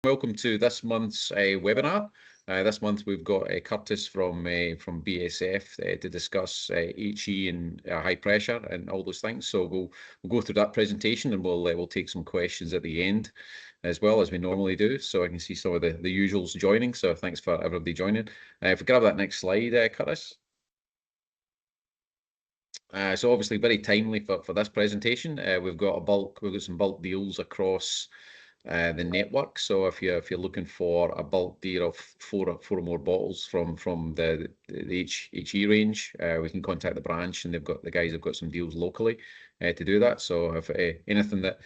Welcome to this month's webinar. This month we've got Curtis from BASF to discuss HE and high pressure and all those things. So we'll go through that presentation, and we'll take some questions at the end as well, as we normally do. So I can see some of the usuals joining. So thanks for everybody joining. If we grab that next slide, Curtis. So obviously very timely for this presentation. We've got some bulk deals across the network. So if you're looking for a bulk deal of four or more bottles from the HE range, we can contact the branch, and the guys have got some deals locally to do that. So if anything that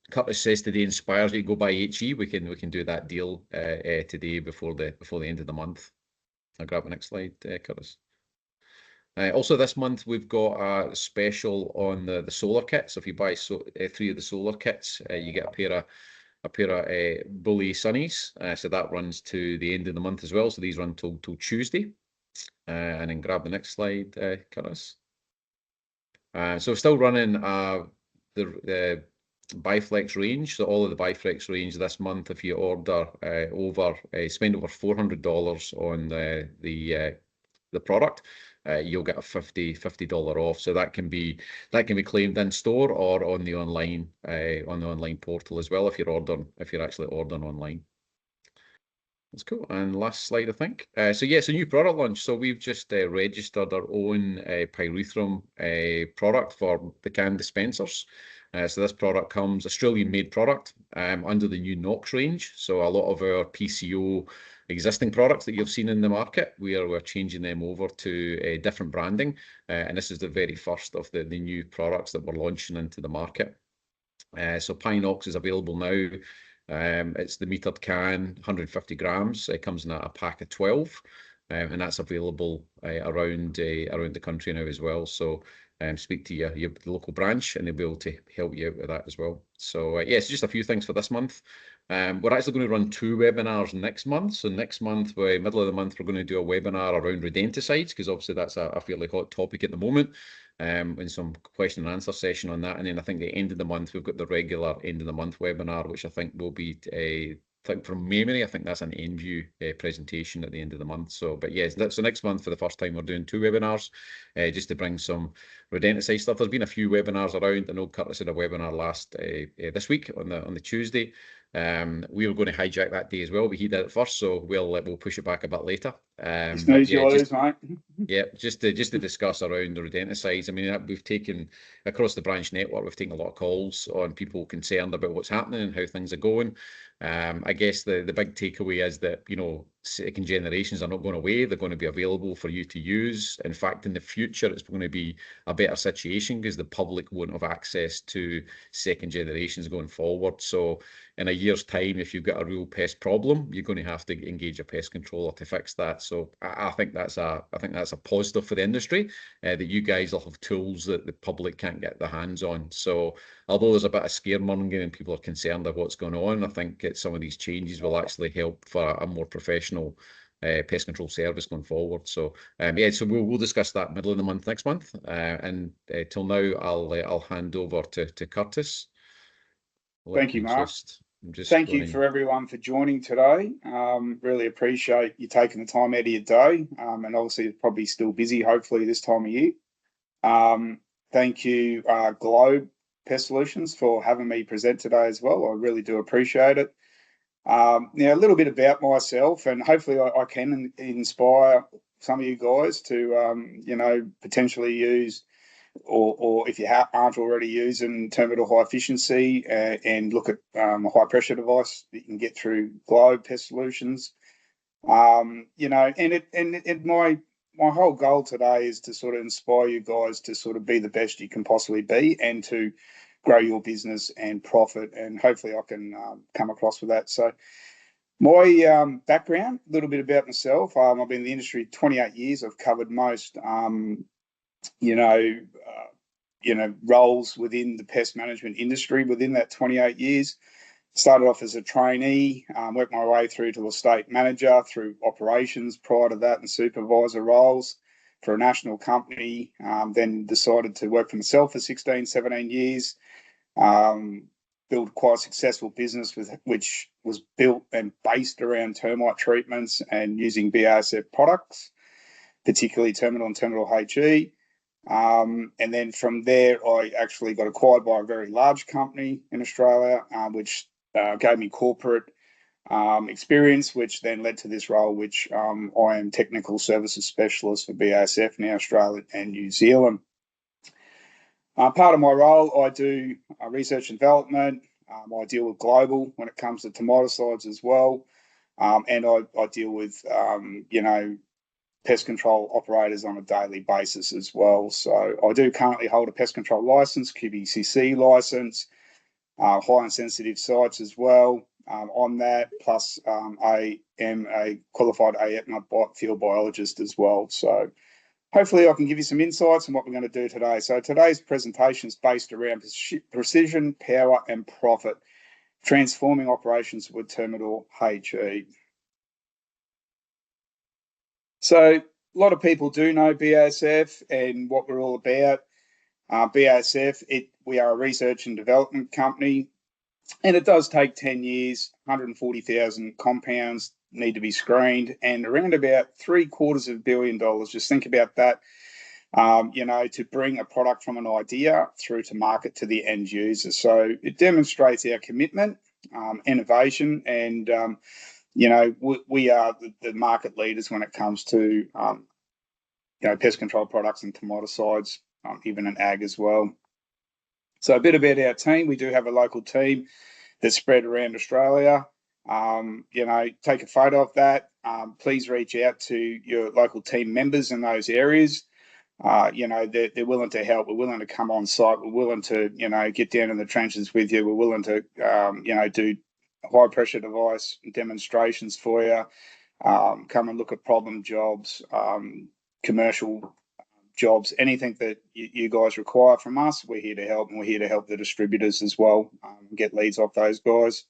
Curtis says today inspires you to go buy HE, we can do that deal today before the end of the month. I'll grab the next slide, Curtis. Also this month we've got a special on the solar kit. So if you buy 3 of the solar kits, you get a pair of Bully Sunnies. So that runs to the end of the month as well. So these run till Tuesday. And then grab the next slide, Curtis. So we're still running the Biflex range. So all of the Biflex range this month, if you order spend over $400 on the product, you'll get a $50 off. So that can be claimed in store or on the online portal as well if you're actually ordering online. That's cool. And last slide, I think. So yes, a new product launch. So we've just registered our own pyrethrum product for the can dispensers. So this product comes Australian-made product under the new NOx range. So a lot of our PCO existing products that you've seen in the market, we're changing them over to different branding, and this is the very first of the new products that we're launching into the market. So Pinox is available now. It's the metered can, 150 grams. It comes in a pack of 12, and that's available around the country now as well. So speak to your local branch, and they'll be able to help you out with that as well. So yes, just a few things for this month. We're actually going to run 2 webinars next month. So next month, middle of the month, we're going to do a webinar around rodenticides, because obviously that's a fairly hot topic at the moment, and some question and answer session on that. And then I think the end of the month, we've got the regular end of the month webinar, which I think will be from memory, I think that's an EnView presentation at the end of the month. So, but yes, so next month for the first time we're doing 2 webinars just to bring some rodenticide stuff. There's been a few webinars around. I know Curtis had a webinar this week on the Tuesday. We were going to hijack that day as well, but he did it first, so we'll push it back a bit later. It's news you lose, mate. Yeah, just to discuss around the rodenticides. I mean, we've taken across the branch network, we've taken a lot of calls on people concerned about what's happening and how things are going. I guess the big takeaway is that, second generations are not going away. They're going to be available for you to use. In fact, in the future, it's going to be a better situation because the public won't have access to second generations going forward. So in a year's time, if you've got a real pest problem, you're going to have to engage a pest controller to fix that. So I think that's a positive for the industry, that you guys will have tools that the public can't get their hands on. So although there's a bit of scaremongering and people are concerned of what's going on, I think some of these changes will actually help for a more professional pest control service going forward. So yeah, so we'll discuss that middle of the month next month. And till now, I'll hand over to Curtis. Thank you, Mark. Thank you for everyone for joining today. Really appreciate you taking the time out of your day, and obviously you're probably still busy, hopefully, this time of year. Thank you, Globe Pest Solutions, for having me present today as well. I really do appreciate it. Now, a little bit about myself, and hopefully I can inspire some of you guys to, potentially use, or if you aren't already using Termidor high efficiency, and look at a high pressure device that you can get through Globe Pest Solutions. And my whole goal today is to sort of inspire you guys to sort of be the best you can possibly be, and to grow your business and profit, and hopefully I can come across with that. So my background, a little bit about myself. I've been in the industry 28 years. I've covered most, roles within the pest management industry within that 28 years. Started off as a trainee, worked my way through to estate manager, through operations prior to that, and supervisor roles for a national company. Then decided to work for myself for 16, 17 years. built quite a successful business which was built and based around termite treatments and using BASF products, particularly Termidor and Termidor HE. And then from there, I actually got acquired by a very large company in Australia, which gave me corporate experience, which then led to this role, which I am technical services specialist for BASF now, Australia and New Zealand. Part of my role, I do research and development. I deal with global when it comes to termiticides as well. And I deal with, pest control operators on a daily basis as well. So I do currently hold a pest control license, QBCC license, high and sensitive sites as well. On that, plus I am a qualified AEPNA field biologist as well. So hopefully I can give you some insights on what we're going to do today. So today's presentation is based around precision, power and profit, transforming operations with Termidor HE. So a lot of people do know BASF and what we're all about. BASF, we are a research and development company, and it does take 10 years, 140,000 compounds need to be screened, and around about $750 million. Just think about that, to bring a product from an idea through to market to the end user. So it demonstrates our commitment, innovation, and we are the market leaders when it comes to pest control products and termiticides, even in ag as well. So a bit about our team. We do have a local team that's spread around Australia. Take a photo of that. Please reach out to your local team members in those areas. They're willing to help. We're willing to come on site. We're willing to, get down in the trenches with you. We're willing to, do high pressure device demonstrations for you. Come and look at problem jobs, commercial jobs, anything that you guys require from us, we're here to help, and we're here to help the distributors as well, get leads off those guys.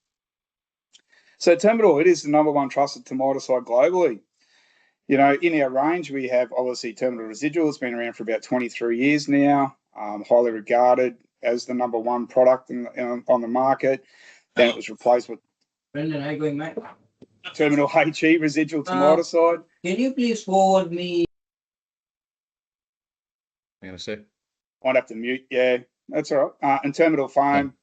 So Termidor, it is the number one trusted termiticide globally. In our range, we have obviously Termidor Residual. It's been around for about 23 years now, highly regarded as the number one product on the market. Then it was replaced with Brendan, how you going, mate? Termidor HE residual termiticide. Can you please forward me? I'm going to say. I'd have to mute. Yeah, that's all right. And Termidor foam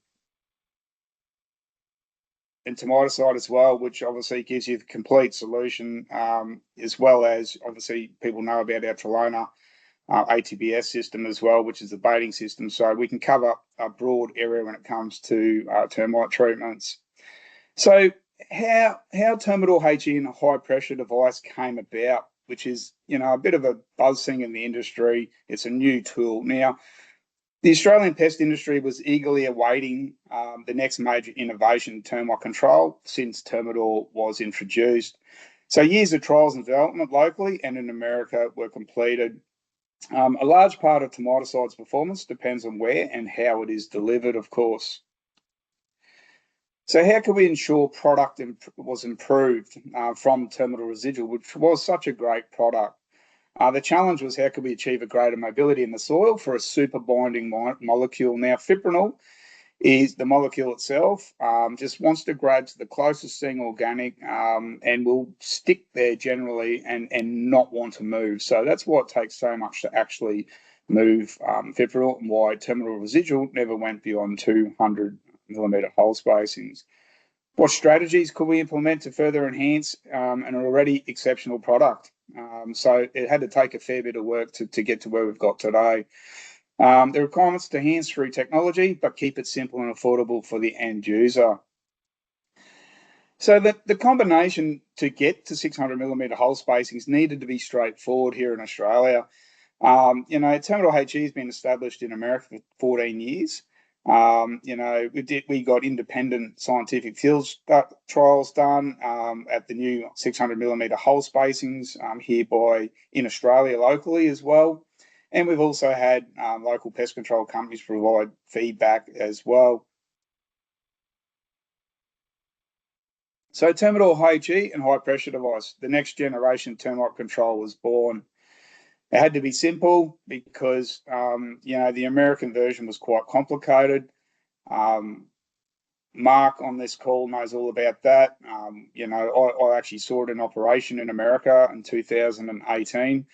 and termiticide as well, which obviously gives you the complete solution, as well as obviously people know about our Trelona ATBS system as well, which is the baiting system. So we can cover a broad area when it comes to termite treatments. So how Termidor HE and a high pressure device came about, which is, a bit of a buzz thing in the industry. It's a new tool. Now, the Australian pest industry was eagerly awaiting the next major innovation in termite control since Termidor was introduced. So years of trials and development locally and in America were completed. A large part of termiticide's performance depends on where and how it is delivered, of course. So how can we ensure product was improved from Termidor Residual, which was such a great product? The challenge was how could we achieve a greater mobility in the soil for a super binding molecule. Now, fipronil is the molecule itself, just wants to grab to the closest thing organic and will stick there generally and not want to move. So that's why it takes so much to actually move fipronil, and why Termidor Residual never went beyond 200 millimeter hole spacings. What strategies could we implement to further enhance an already exceptional product? So it had to take a fair bit of work to get to where we've got today. The requirements to enhance through technology, but keep it simple and affordable for the end user. So the combination to get to 600 millimeter hole spacings needed to be straightforward here in Australia. Termidor HE has been established in America for 14 years. We got independent scientific field trials done at the new 600 millimeter hole spacings hereby in Australia locally as well. And we've also had local pest control companies provide feedback as well. So Termidor HE and high pressure device, the next generation termite control was born. It had to be simple because, the American version was quite complicated. Mark on this call knows all about that. You know, I actually saw it in operation in America in 2018.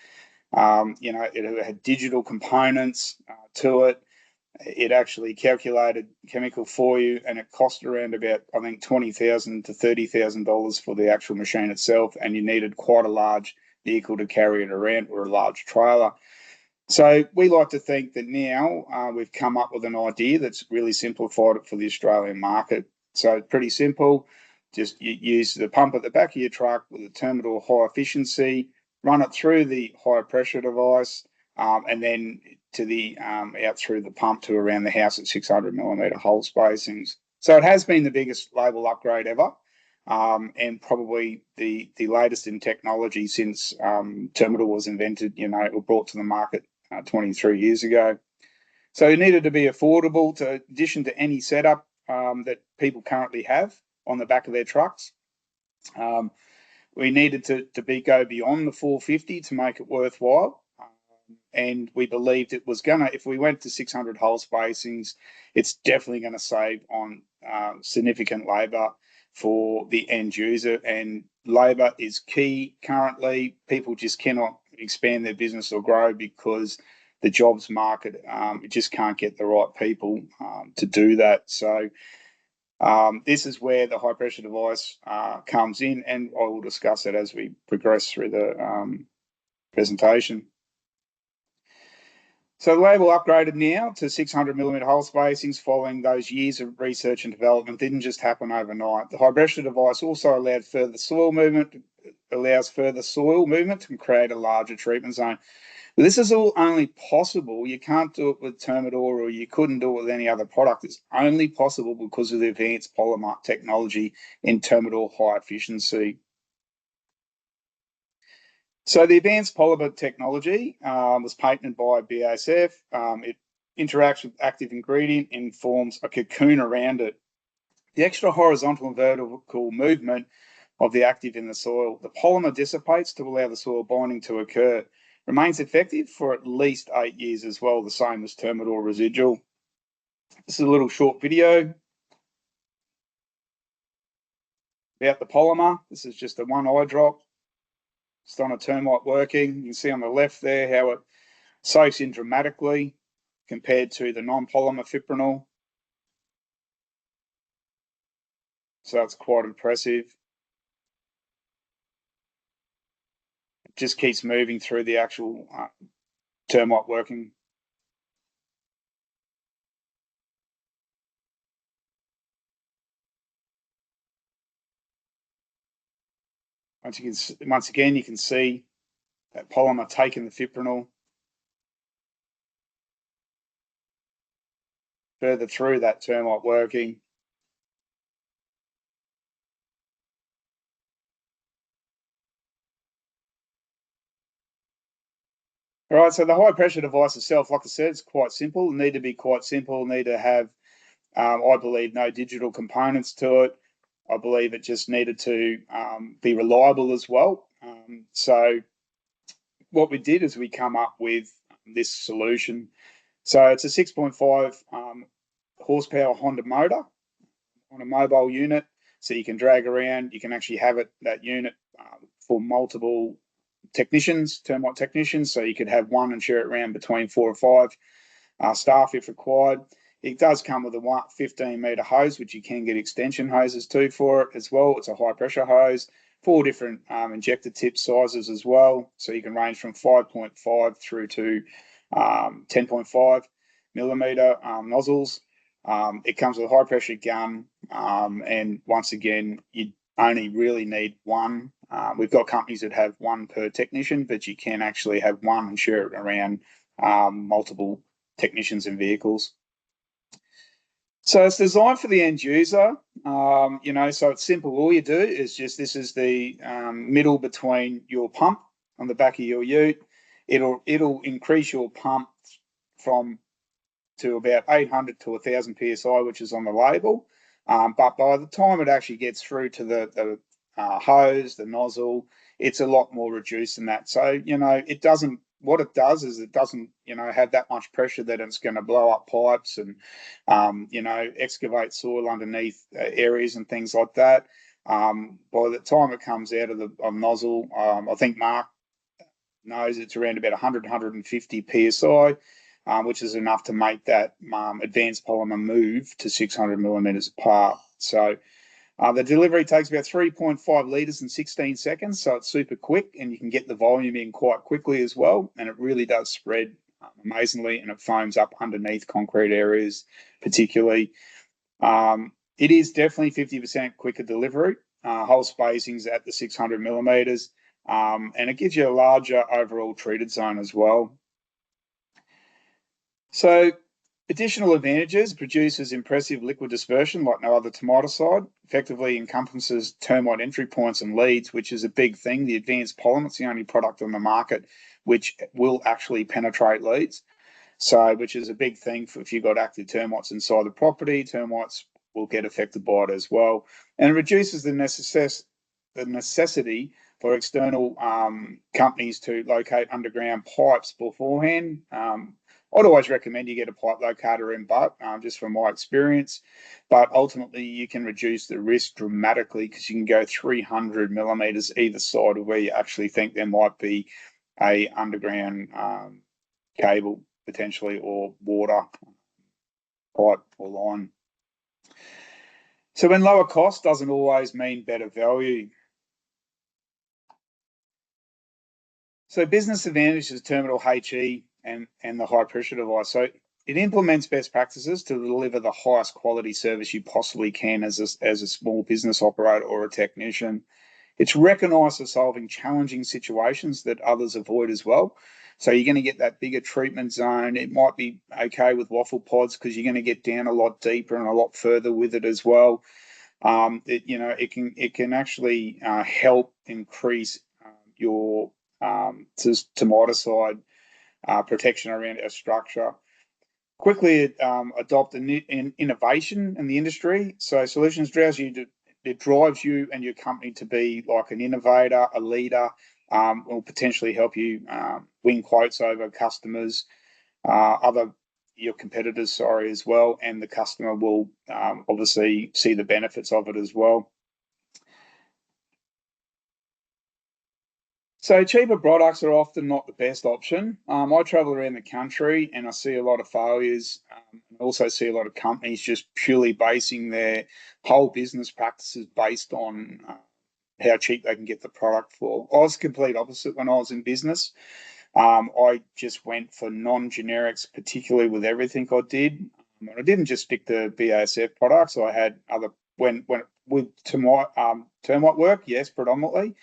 You know, it had digital components to it. It actually calculated chemical for you, and it cost around about, I think, $20,000 to $30,000 for the actual machine itself, and you needed quite a large vehicle to carry it around, or a large trailer. So we like to think that now we've come up with an idea that's really simplified it for the Australian market. So it's pretty simple. Just use the pump at the back of your truck with a Termidor high efficiency, run it through the high pressure device, and then to the out through the pump to around the house at 600mm hole spacings. So it has been the biggest label upgrade ever, and probably the latest in technology since Termidor was invented, you know, or brought to the market 23 years ago. So it needed to be affordable, to addition to any setup that people currently have on the back of their trucks. We needed to go beyond the 450 to make it worthwhile. And we believed it was gonna, if we went to 600 hole spacings, it's definitely going to save on significant labour for the end user. And labour is key currently. People just cannot expand their business or grow because the jobs market, it just can't get the right people to do that. So this is where the high pressure device comes in, and I will discuss it as we progress through the presentation. So the label upgraded now to 600mm hole spacings following those years of research and development. Didn't just happen overnight. The high pressure device also allowed further soil movement, and create a larger treatment zone. But this is all only possible. You can't do it with Termidor, or you couldn't do it with any other product. It's only possible because of the advanced polymer technology in Termidor high efficiency. So the advanced polymer technology was patented by BASF. It interacts with active ingredient and forms a cocoon around it. The extra horizontal and vertical movement of the active in the soil, the polymer dissipates to allow the soil binding to occur. Remains effective for at least 8 years as well, the same as Termidor residual. This is a little short video about the polymer. This is just a one eye drop. It's on a termite working. You can see on the left there how it soaks in dramatically compared to the non-polymer fipronil. So that's quite impressive. It just keeps moving through the actual termite working. Once again, you can see that polymer taking the fipronil further through that termite working. All right, so the high pressure device itself, like I said, it's quite simple. Need to be quite simple. Need to have, I believe, no digital components to it. I believe it just needed to be reliable as well. So what we did is we come up with this solution. So it's a 6.5 horsepower Honda motor on a mobile unit. So you can drag around. You can actually have that unit for multiple technicians, termite technicians. So you could have one and share it around between 4 or 5 staff if required. It does come with a 15-metre hose, which you can get extension hoses too for it as well. It's a high-pressure hose, 4 different injector tip sizes as well. So you can range from 5.5 through to 10.5mm nozzles. It comes with a high-pressure gun, and once again, you only really need one. We've got companies that have one per technician, but you can actually have one and share it around multiple technicians and vehicles. So it's designed for the end user, so it's simple. All you do is this is the middle between your pump on the back of your ute. It'll increase your pump to about 800 to 1,000 psi, which is on the label. But by the time it actually gets through to the hose, the nozzle, it's a lot more reduced than that. So, it doesn't what it does is it doesn't, have that much pressure that it's going to blow up pipes and, excavate soil underneath areas and things like that. By the time it comes out of the nozzle, I think Mark knows it's around about 100, 150 psi, which is enough to make that advanced polymer move to 600 millimeters apart. So the delivery takes about 3.5 litres in 16 seconds, so it's super quick, and you can get the volume in quite quickly as well, and it really does spread amazingly, and it foams up underneath concrete areas particularly. It is definitely 50% quicker delivery, hole spacings at the 600 millimeters, and it gives you a larger overall treated zone as well. So additional advantages: produces impressive liquid dispersion like no other termiticide, effectively encompasses termite entry points and leads, which is a big thing. The advanced polymer, it's the only product on the market which will actually penetrate leads. So, which is a big thing for if you've got active termites inside the property, termites will get affected by it as well. And it reduces the necessity for external companies to locate underground pipes beforehand. I'd always recommend you get a pipe locator in, but just from my experience. But ultimately, you can reduce the risk dramatically because you can go 300 millimeters either side of where you actually think there might be a underground cable potentially, or water pipe or line. So when lower cost doesn't always mean better value. So business advantages: Termidor HE and the high pressure device. So it implements best practices to deliver the highest quality service you possibly can as a small business operator or a technician. It's recognised for solving challenging situations that others avoid as well. So you're going to get that bigger treatment zone. It might be okay with waffle pods because you're going to get down a lot deeper and a lot further with it as well. It can actually help increase your termiticide protection around a structure. Quickly adopt an innovation in the industry. So solutions drives you and your company to be like an innovator, a leader. Will potentially help you win quotes over customers, your competitors, as well, and the customer will obviously see the benefits of it as well. So cheaper products are often not the best option. I travel around the country and I see a lot of failures. I also see a lot of companies just purely basing their whole business practices based on how cheap they can get the product for. I was the complete opposite when I was in business. I just went for non-generics, particularly with everything I did. I didn't just stick to BASF products. I had other with termite work, yes, predominantly.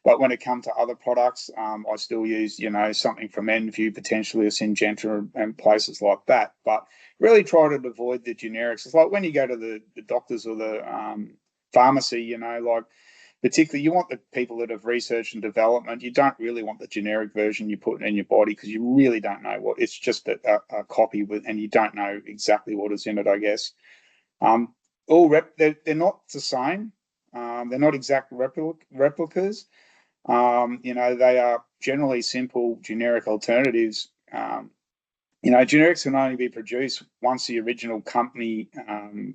But when it comes to other products, I still use, something from Enview, potentially a Syngenta and places like that. But really try to avoid the generics. It's like when you go to the doctors or the pharmacy, particularly you want the people that have research and development. You don't really want the generic version you put in your body because you really don't know what. It's just a copy and you don't know exactly what is in it, I guess. They're not the same. They're not exact replicas. They are generally simple generic alternatives. Generics can only be produced once the original company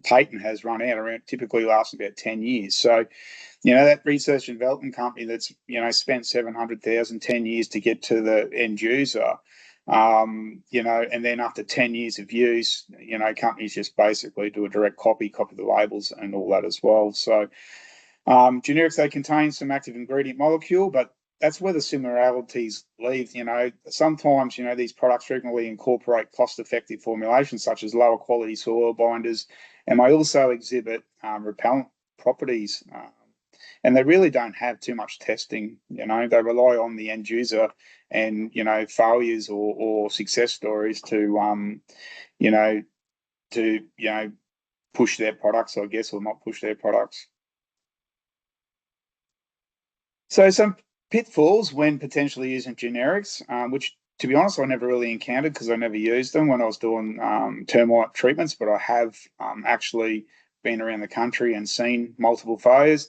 patent has run out, typically lasts about 10 years. So, that research and development company that's, spent 700,000, 10 years to get to the end user, and then after 10 years of use, companies just basically do a direct copy the labels and all that as well. So, generics, they contain some active ingredient molecule, but that's where the similarities leave. Sometimes, these products frequently incorporate cost-effective formulations such as lower quality soil binders, and may also exhibit repellent properties. And they really don't have too much testing. They rely on the end user and, failures or success stories to push their products, I guess, or not push their products. So some pitfalls when potentially using generics, which, to be honest, I never really encountered because I never used them when I was doing termite treatments, but I have actually been around the country and seen multiple failures.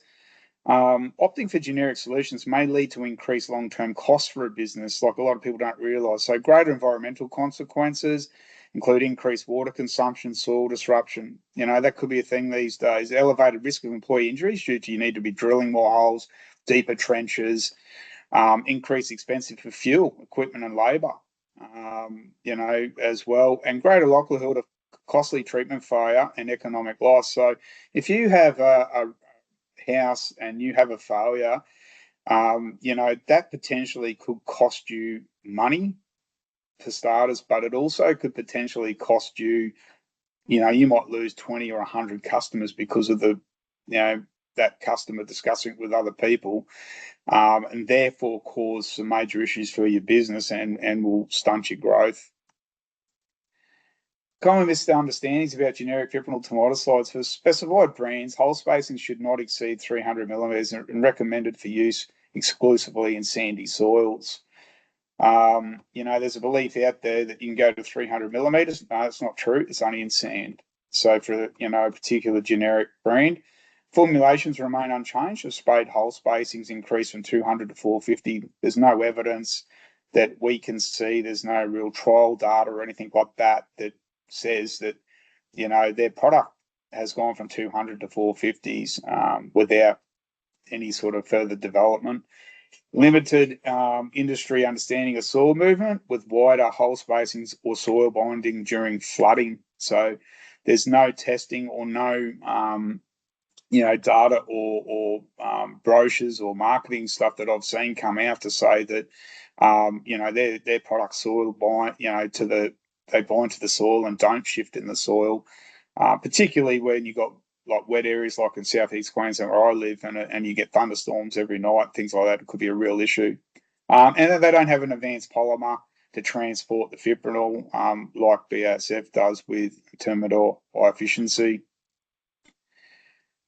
Opting for generic solutions may lead to increased long-term costs for a business, like a lot of people don't realise. So greater environmental consequences include increased water consumption, soil disruption. That could be a thing these days. Elevated risk of employee injuries due to you need to be drilling more holes, deeper trenches, increased expensive for fuel, equipment and labour, as well, and greater likelihood of costly treatment failure and economic loss. So if you have a house and you have a failure, that potentially could cost you money for starters, but it also could potentially cost you, you might lose 20 or 100 customers because of that customer discussing it with other people, and therefore cause some major issues for your business and will stunt your growth. Common misunderstandings about generic fipronil termiticides. For specified brands, hole spacing should not exceed 300 millimeters and recommended for use exclusively in sandy soils. There's a belief out there that you can go to 300 millimeters. No, that's not true. It's only in sand. So for a particular generic brand, formulations remain unchanged. The sprayed hole spacings increase from 200 to 450. There's no evidence that we can see. There's no real trial data or anything like that says that their product has gone from 200 to 450s without any sort of further development. Limited industry understanding of soil movement with wider hole spacings or soil binding during flooding. So there's no testing or no data or brochures or marketing stuff that I've seen come out to say that their product soil bind they bind to the soil and don't shift in the soil, particularly when you got like wet areas like in southeast Queensland where I live, and you get thunderstorms every night, things like that. It could be a real issue. And they don't have an advanced polymer to transport the fipronil like BASF does with Termidor HE efficiency.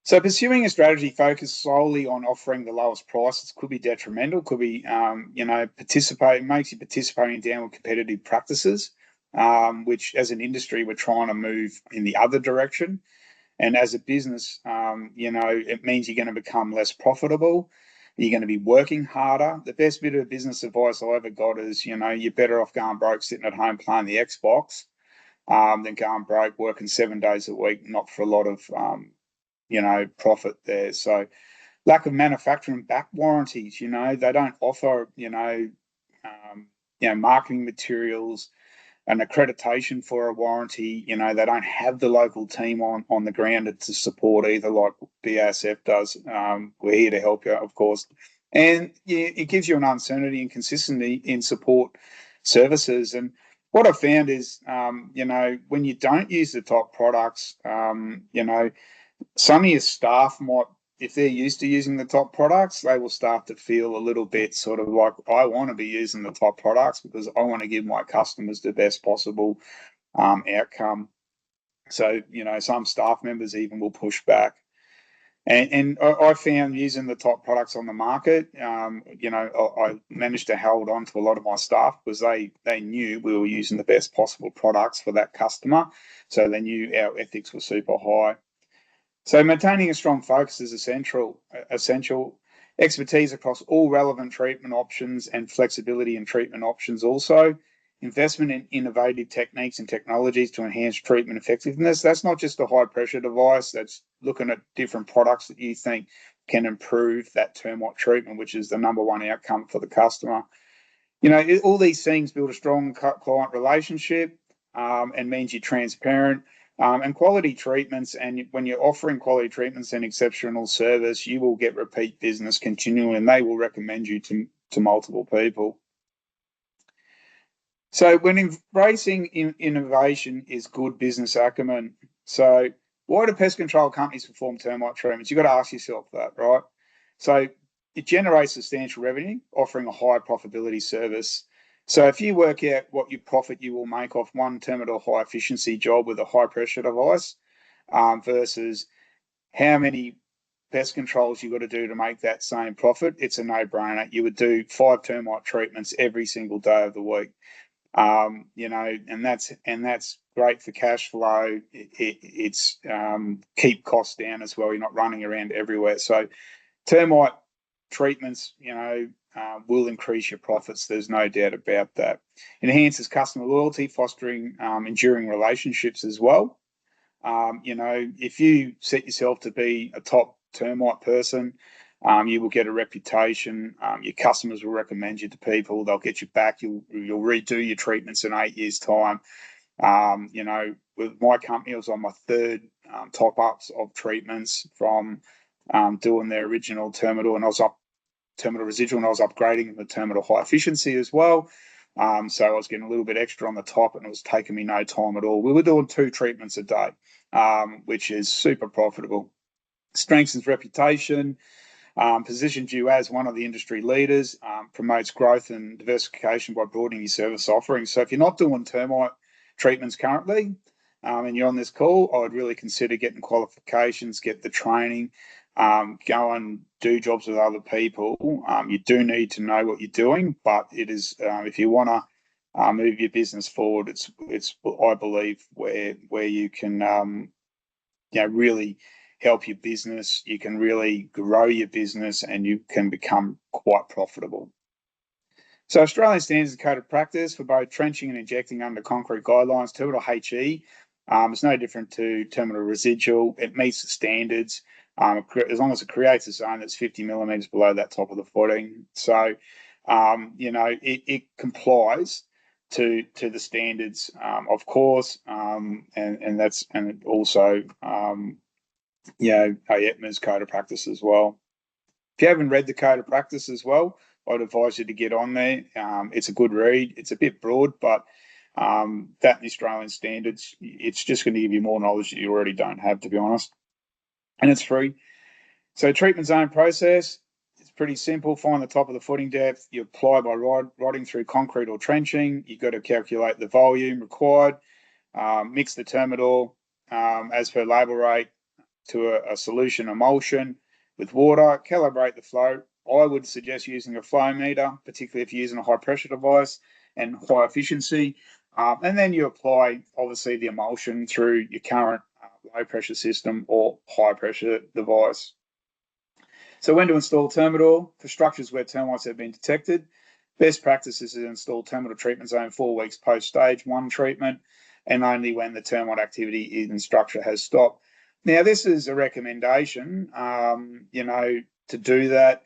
So pursuing a strategy focused solely on offering the lowest prices could be detrimental, could be, makes you participating in downward competitive practices, which as an industry, we're trying to move in the other direction. And as a business, it means you're going to become less profitable. You're going to be working harder. The best bit of business advice I ever got is, you're better off going broke sitting at home playing the Xbox than going broke working 7 days a week, not for a lot of, profit there. So lack of manufacturing back warranties, they don't offer, marketing materials, an accreditation for a warranty. They don't have the local team on the ground to support either, like BASF does. We're here to help you, of course. And it gives you an uncertainty and consistency in support services. And what I found is, when you don't use the top products, some of your staff might, if they're used to using the top products, they will start to feel a little bit sort of like, I want to be using the top products because I want to give my customers the best possible outcome. So, some staff members even will push back. And I found using the top products on the market, I managed to hold on to a lot of my staff because they knew we were using the best possible products for that customer. So they knew our ethics were super high. So maintaining a strong focus is essential. Expertise across all relevant treatment options and flexibility in treatment options also. Investment in innovative techniques and technologies to enhance treatment effectiveness. That's not just a high pressure device. That's looking at different products that you think can improve that termite treatment, which is the number one outcome for the customer. All these things build a strong client relationship and means you're transparent. And quality treatments, and when you're offering quality treatments and exceptional service, you will get repeat business continually, and they will recommend you to multiple people. So when embracing innovation is good business acumen. So why do pest control companies perform termite treatments? You've got to ask yourself that, right? So it generates substantial revenue, offering a high profitability service. So if you work out what your profit you will make off one Termidor HE efficiency job with a high pressure device versus how many pest controls you've got to do to make that same profit, it's a no-brainer. You would do 5 termite treatments every single day of the week. And that's great for cash flow. It's keep costs down as well. You're not running around everywhere. So Termite treatments, will increase your profits. There's no doubt about that. Enhances customer loyalty, fostering enduring relationships as well. If you set yourself to be a top termite person, you will get a reputation. Your customers will recommend you to people. They'll get you back. You'll redo your treatments in 8 years' time. With my company, I was on my third top-ups of treatments from doing their original Termidor, and I was up Termidor residual, and I was upgrading the Termidor high efficiency as well. So I was getting a little bit extra on the top, and it was taking me no time at all. We were doing 2 treatments a day, which is super profitable. Strengthens reputation, positions you as one of the industry leaders, promotes growth and diversification by broadening your service offerings. So if you're not doing termite treatments currently, and you're on this call, I would really consider getting qualifications, get the training, go and do jobs with other people. You do need to know what you're doing, but it is if you want to move your business forward, it's I believe where you can really help your business. You can really grow your business, and you can become quite profitable. So Australian Standards and Code of Practice for both trenching and injecting under concrete guidelines. Termidor HE is no different to Termidor residual. It meets the standards as long as it creates a zone that's 50 millimetres below that top of the footing. So, it complies to the standards, of course, and also AETMA's Code of Practice as well. If you haven't read the Code of Practice as well, I'd advise you to get on there. It's a good read. It's a bit broad, but that in the Australian standards, it's just going to give you more knowledge that you already don't have, to be honest. And it's free. So treatment zone process, it's pretty simple. Find the top of the footing depth. You apply by rodding through concrete or trenching. You've got to calculate the volume required. Mix the Termidor as per label rate to a solution emulsion with water. Calibrate the flow. I would suggest using a flow meter, particularly if you're using a high pressure device and high efficiency. And then you apply, obviously, the emulsion through your current low pressure system or high pressure device. So when to install Termidor for structures where termites have been detected. Best practice is to install Termidor treatment zone 4 weeks post stage 1 treatment, and only when the termite activity in structure has stopped. Now, this is a recommendation, to do that.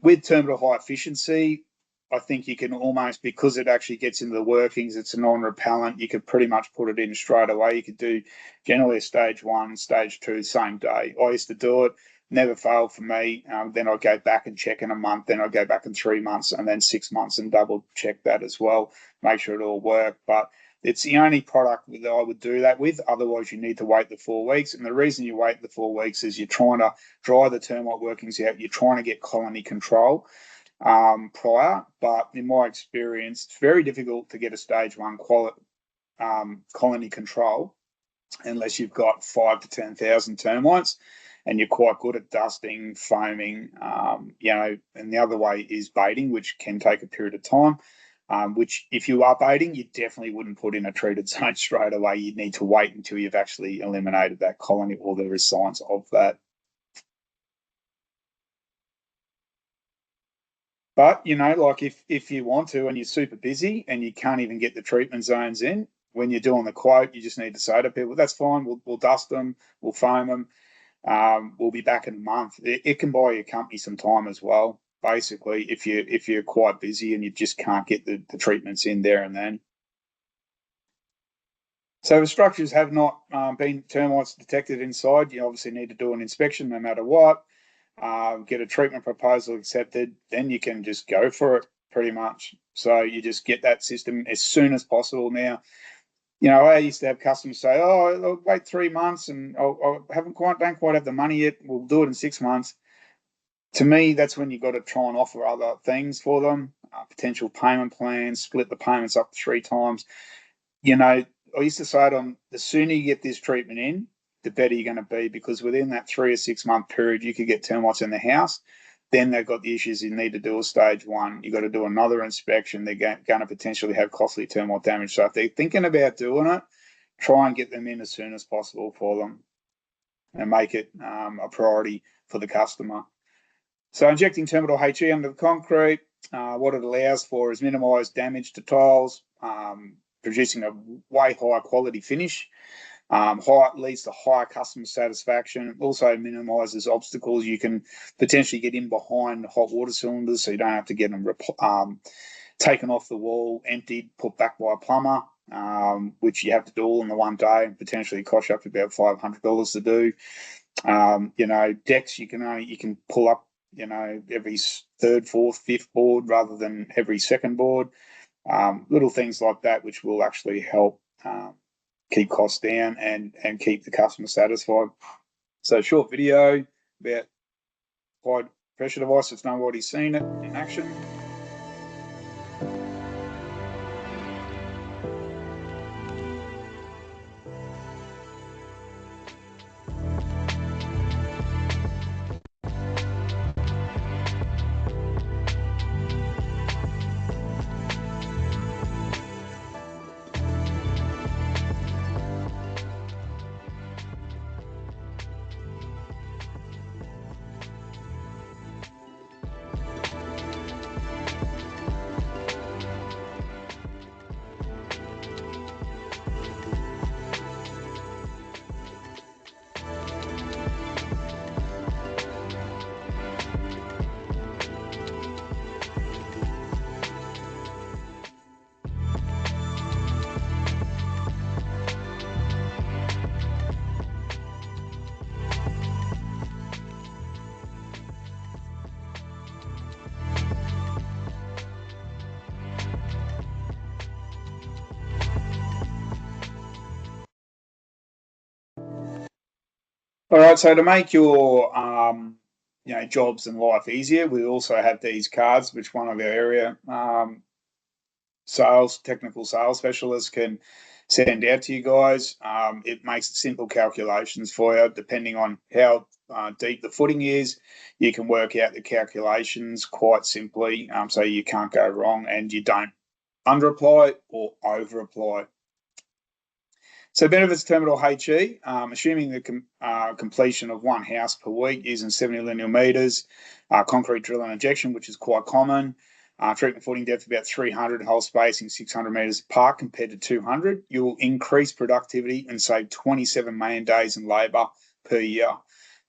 With Termidor high efficiency, I think you can almost, because it actually gets into the workings, it's a non-repellent, you could pretty much put it in straight away. You could do generally a stage 1, stage 2, same day. I used to do it, never failed for me. Then I'd go back and check in a month, then I'd go back in 3 months, and then 6 months and double check that as well, make sure it all worked. But it's the only product that I would do that with. Otherwise, you need to wait the 4 weeks. And the reason you wait the 4 weeks is you're trying to dry the termite workings out. You're trying to get colony control prior. But in my experience, it's very difficult to get a stage 1 colony control unless you've got 5,000 to 10,000 termites and you're quite good at dusting, foaming, and the other way is baiting, which can take a period of time. Which if you are baiting, you definitely wouldn't put in a treated zone straight away. You'd need to wait until you've actually eliminated that colony or there is signs of that. But, if you want to and you're super busy and you can't even get the treatment zones in, when you're doing the quote, you just need to say to people, that's fine, we'll dust them, we'll foam them, we'll be back in a month. It can buy your company some time as well. Basically, if you're quite busy and you just can't get the treatments in there and then. So if structures have not been termites detected inside, you obviously need to do an inspection no matter what, get a treatment proposal accepted, then you can just go for it pretty much. So you just get that system as soon as possible now. I used to have customers say, I'll wait 3 months and I don't quite have the money yet. We'll do it in 6 months. To me, that's when you've got to try and offer other things for them, potential payment plans, split the payments up 3 times. I used to say to them, the sooner you get this treatment in, the better you're going to be, because within that 3 or 6 month period, you could get termites in the house. Then they've got the issues you need to do a stage 1. You've got to do another inspection. They're going to potentially have costly termite damage. So if they're thinking about doing it, try and get them in as soon as possible for them and make it a priority for the customer. So injecting Termidor HE under the concrete, what it allows for is minimise damage to tiles, producing a way higher quality finish. Leads to higher customer satisfaction. Also minimises obstacles. You can potentially get in behind hot water cylinders, so you don't have to get them taken off the wall, emptied, put back by a plumber, which you have to do all in the one day and potentially cost you up to about $500 to do. Decks you can pull up, every third, fourth, fifth board rather than every second board. Little things like that, which will actually help keep costs down and keep the customer satisfied. So short video about high pressure device if nobody's seen it in action. All right, so to make your jobs and life easier, we also have these cards, which one of our area technical sales specialists can send out to you guys. It makes simple calculations for you, depending on how deep the footing is. You can work out the calculations quite simply, so you can't go wrong and you don't under-apply or over-apply. So benefits Termidor HE, assuming the completion of one house per week using 70 linear metres, concrete drill and injection, which is quite common. Treatment footing depth about 300, hole spacing 600 metres apart compared to 200. You'll increase productivity and save 27 million days in labour per year.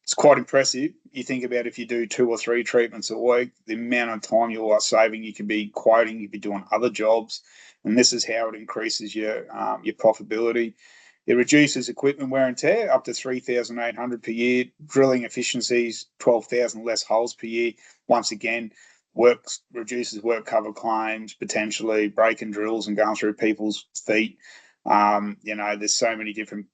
It's quite impressive. You think about if you do 2 or 3 treatments a week, the amount of time you are saving. You can be quoting, you can be doing other jobs, and this is how it increases your profitability. It reduces equipment wear and tear up to 3,800 per year. Drilling efficiencies, 12,000 less holes per year. Once again, reduces work cover claims, potentially breaking drills and going through people's feet. There's so many different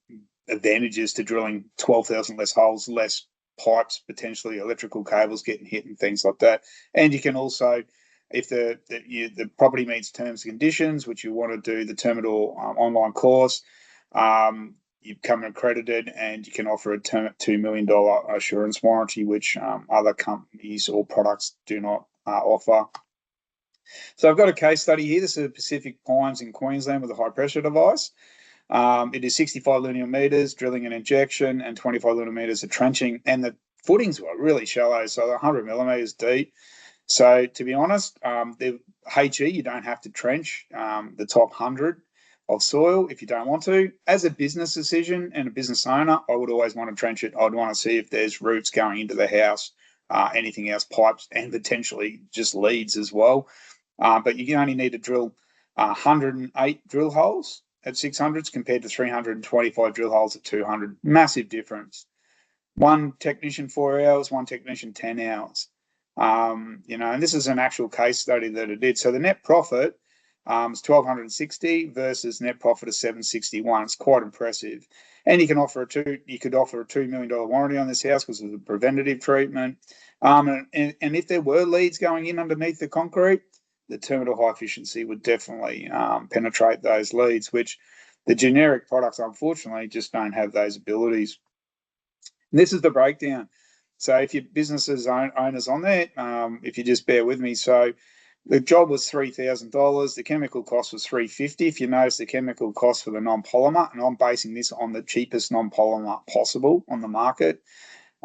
advantages to drilling 12,000 less holes, less pipes, potentially electrical cables getting hit and things like that. And you can also, if the property meets terms and conditions, which you want to do the Termidor online course, you become accredited and you can offer a $2 million assurance warranty, which other companies or products do not offer. So I've got a case study here. This is Pacific Pines in Queensland with a high pressure device. It is 65 linear metres drilling and injection and 25 linear metres of trenching, and the footings were really shallow, so 100 millimetres deep. So to be honest, the HE, you don't have to trench the top 100 of soil if you don't want to. As a business decision and a business owner, I would always want to trench it. I'd want to see if there's roots going into the house, anything else, pipes, and potentially just leads as well. But you only need to drill 108 drill holes at 600s compared to 325 drill holes at 200. Massive difference. One technician 4 hours, one technician 10 hours. And this is an actual case study that it did. So the net profit is 1,260 versus net profit of 761. It's quite impressive. And you could offer a $2 million warranty on this house because of the preventative treatment. And if there were leads going in underneath the concrete, the Termidor high efficiency would definitely penetrate those leads, which the generic products, unfortunately, just don't have those abilities. And this is the breakdown. So if your business's owners on there, if you just bear with me, so the job was $3,000. The chemical cost was $350. If you notice the chemical cost for the non-polymer, and I'm basing this on the cheapest non-polymer possible on the market,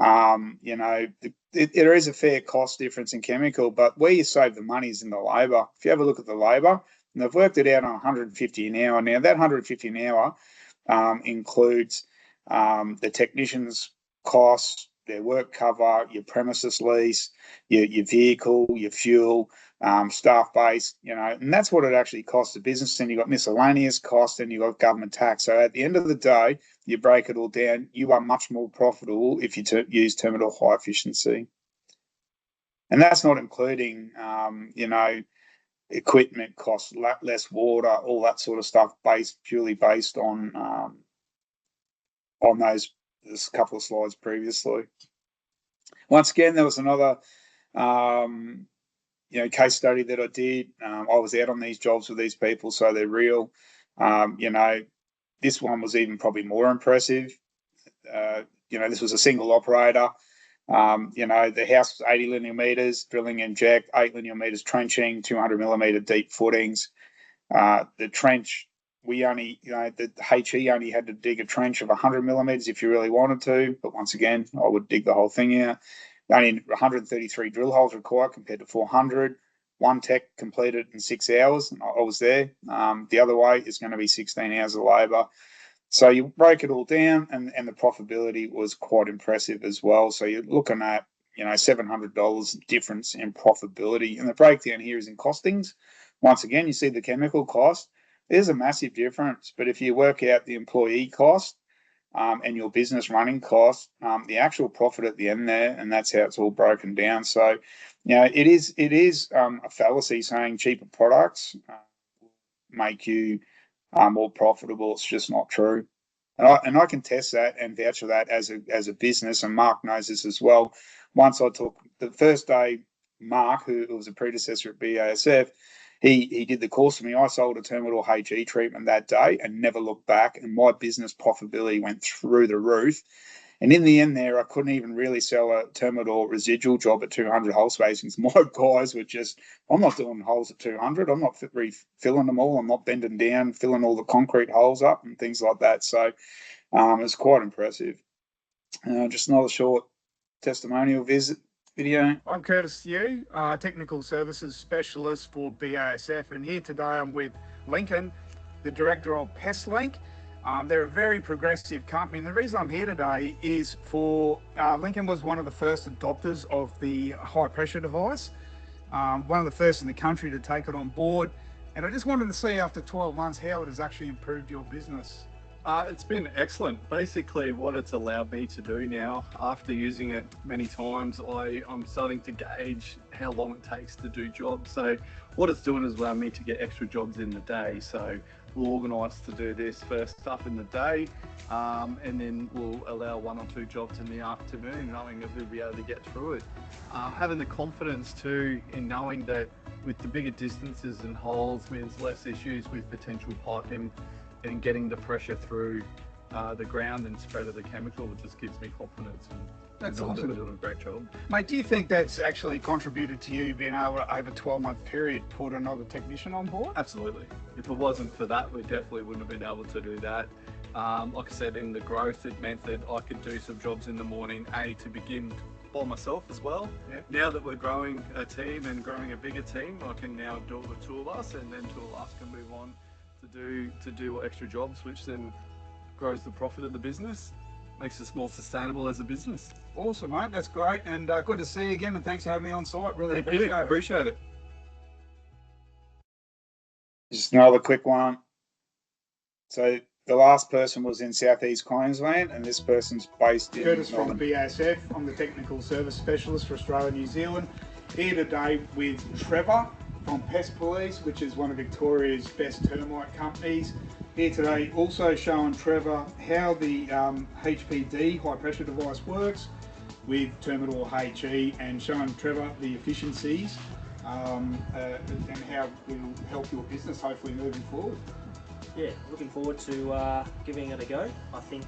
You know, there is a fair cost difference in chemical, but where you save the money is in the labour. If you have a look at the labour, and they've worked it out on 150 an hour. Now, that 150 an hour includes the technician's costs, their work cover, your premises lease, your vehicle, your fuel, staff base, you know, and that's what it actually costs the business. And you've got miscellaneous costs and you've got government tax. So at the end of the day, you break it all down, you are much more profitable if you use Termidor high efficiency. And that's not including, you know, equipment costs, less water, all that sort of stuff, purely based on this couple of slides previously. Once again, there was another you know, case study that I did. I was out on these jobs with these people, so they're real. You know, this one was even probably more impressive. You know, this was a single operator. You know, the house was 80 linear meters, drilling inject, 8 linear meters trenching, 200 millimeter deep footings. The trench, we only, you know, the HE only had to dig a trench of 100 millimeters if you really wanted to. But once again, I would dig the whole thing out. Only 133 drill holes required compared to 400. One tech completed in 6 hours, and I was there. The other way is going to be 16 hours of labour. So you break it all down, and the profitability was quite impressive as well. So you're looking at, you know, $700 difference in profitability. And the breakdown here is in costings. Once again, you see the chemical cost. There's a massive difference. But if you work out the employee cost and your business running cost, the actual profit at the end there, and that's how it's all broken down. So, you know, it is a fallacy saying cheaper products make you more profitable. It's just not true. And I can test that and vouch for that as a business, and Mark knows this as well. Once I took the first day, Mark, who was a predecessor at BASF, he did the course for me. I sold a Termidor HE treatment that day and never looked back, and my business profitability went through the roof. And in the end there, I couldn't even really sell a Termidor residual job at 200 hole spacings. My guys were just, I'm not doing holes at 200. I'm not refilling them all. I'm not bending down, filling all the concrete holes up and things like that. So it's quite impressive. Just another short testimonial video. I'm Curtis Yu, Technical Services Specialist for BASF, and here today I'm with Lincoln, the Director of PestLink. They're a very progressive company, and the reason I'm here today is for Lincoln was one of the first adopters of the high pressure device, one of the first in the country to take it on board, and I just wanted to see after 12 months how it has actually improved your business. It's been excellent. Basically what it's allowed me to do now, after using it many times, I'm starting to gauge how long it takes to do jobs. So what it's doing is allowing me to get extra jobs in the day. So we'll organise to do this first stuff in the day, and then we'll allow 1 or 2 jobs in the afternoon, knowing that we'll be able to get through it. Having the confidence too in knowing that with the bigger distances and holes means less issues with potential piping and getting the pressure through the ground and spread of the chemical. It just gives me confidence, and that's awesome. Awesome. We're doing a great job. Mate, do you think that's actually contributed to you being able to, over a 12-month period, put another technician on board? Absolutely. If it wasn't for that, we definitely wouldn't have been able to do that. Like I said, in the growth, it meant that I could do some jobs in the morning, to begin by myself as well. Yep. Now that we're growing a team and growing a bigger team, I can now do it with 2 of us, and then 2 of us can move on to do extra jobs, which then grows the profit of the business, makes us more sustainable as a business. Awesome, mate. That's great, and good to see you again, and thanks for having me on site. Really appreciate it. Just another quick one. So the last person was in Southeast Queensland, and this person's based in Curtis from BASF. I'm the Technical Service Specialist for Australia and New Zealand. Here today with Trevor from Pest Police, which is one of Victoria's best termite companies. Here today also showing Trevor how the HPD, high pressure device, works with Termidor HE, and showing Trevor the efficiencies and how it will help your business hopefully moving forward. Yeah, looking forward to giving it a go. I think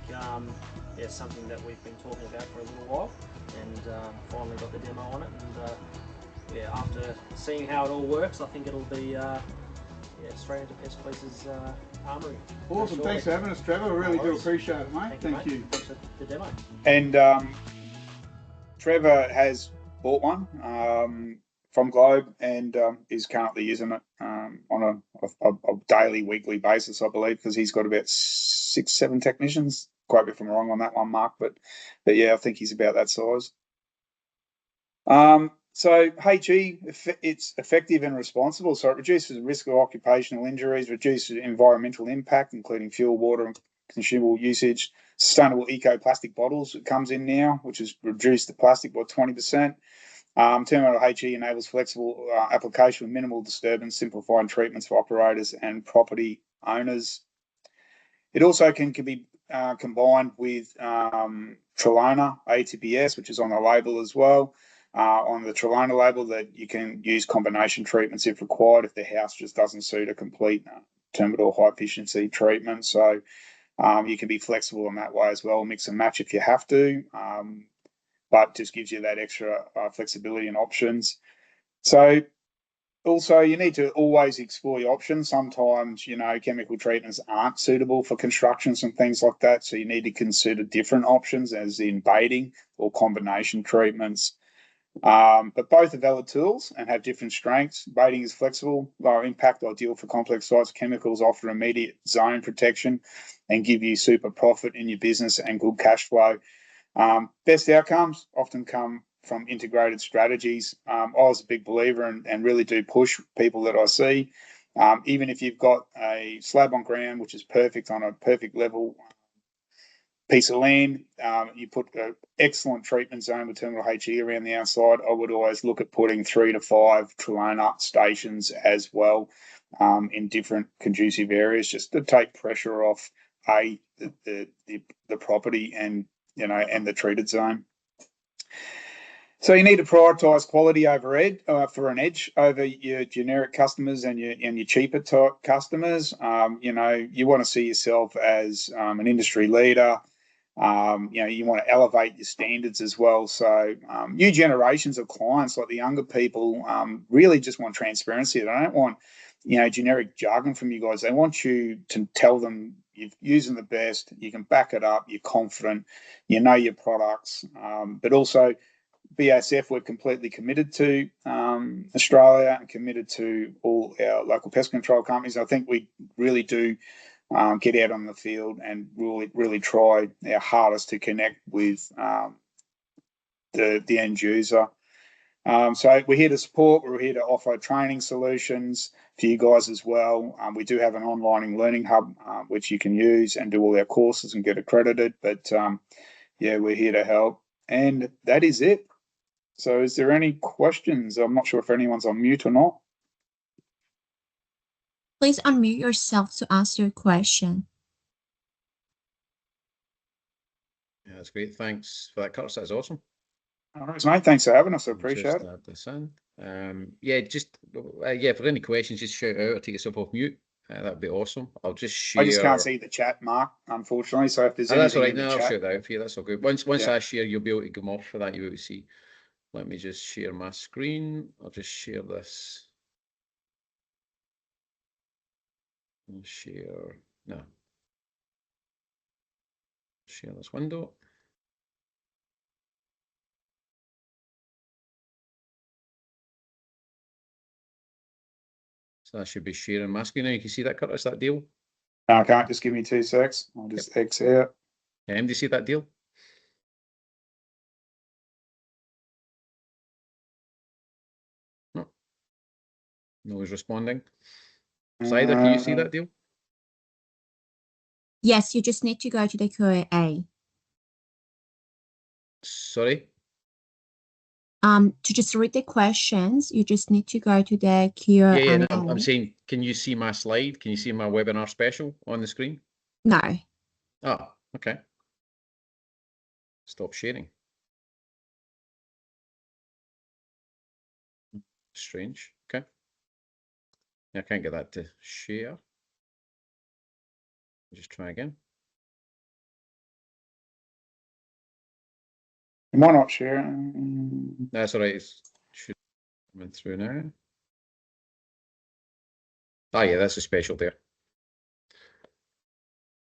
it's something that we've been talking about for a little while, and finally got the demo on it, and yeah, after seeing how it all works, I think it'll be straight into Pest Police's armoury. Awesome, thanks for having us, Trevor. We really do appreciate it, mate. Thank you. Thanks for the demo. And Trevor has bought one from Globe and is currently using it on a daily, weekly basis, I believe, because he's got about 6-7 technicians. Quote me if I'm wrong on that one, Mark, but yeah, I think he's about that size. So HE, it's effective and responsible. So it reduces the risk of occupational injuries, reduces environmental impact, including fuel, water, and consumable usage. Sustainable eco-plastic bottles it comes in now, which has reduced the plastic by 20%. Termidor HE enables flexible application with minimal disturbance, simplifying treatments for operators and property owners. It also can be combined with Trelona ATPS, which is on the label as well. On the Trelona label, that you can use combination treatments if required, if the house just doesn't suit a complete Termidor high efficiency treatment. So you can be flexible in that way as well, mix and match if you have to, but just gives you that extra flexibility and options. So also, you need to always explore your options. Sometimes, chemical treatments aren't suitable for constructions and things like that. So you need to consider different options, as in baiting or combination treatments. But both are valid tools and have different strengths. Baiting is flexible, lower impact, ideal for complex sites. Chemicals offer immediate zone protection and give you super profit in your business and good cash flow. Best outcomes often come from integrated strategies. I was a big believer and really do push people that I see. Even if you've got a slab on ground, which is perfect on a perfect level piece of land, you put an excellent treatment zone with Termidor HE around the outside. I would always look at putting 3 to 5 Trelona stations as well in different conducive areas, just to take pressure off the property and the treated zone. So you need to prioritise quality for an edge over your generic customers and your cheaper type customers. You want to see yourself as an industry leader. You want to elevate your standards as well. So new generations of clients, like the younger people, really just want transparency. They don't want generic jargon from you guys. They want you to tell them you're using the best, you can back it up, you're confident, you know your products, but also BASF, we're completely committed to Australia and committed to all our local pest control companies. I think we really do get out on the field and really try our hardest to connect with the end user. So we're here to support. We're here to offer training solutions for you guys as well. We do have an online learning hub which you can use and do all our courses and get accredited. But yeah, we're here to help. And that is it. So is there any questions? I'm not sure if anyone's on mute or not. Please unmute yourself to ask your question. Yeah, that's great. Thanks for that, Curtis. That's awesome. All right, mate. Thanks for having us. I appreciate it. Add this in. Yeah, for any questions, just shout out or take yourself off mute. That'd be awesome. I'll just share. I just can't see the chat, Mark, unfortunately. So if there's anything that's all right. in the I'll chat, shout that out for you. That's all good. Once I share, you'll be able to come off for that. You'll be able to see. Let me just share my screen. I'll just share this. I'll share this window. So that should be sharing my screen now. You can see that, Curtis, that deal? No, I can't. Just give me 2 secs. I'll just X out. Do you see that deal? No. No one's responding. Cider, can you see that deal? Yes, you just need to go to the Q&A. Sorry? To just read the questions, you just need to go to the Q&A. Yeah, I'm saying, can you see my slide? Can you see my webinar special on the screen? No. Oh, okay. Stop sharing. Strange. Okay. I can't get that to share. Just try again. Why not share? That's all right. It should come through now. Oh yeah, that's a special there.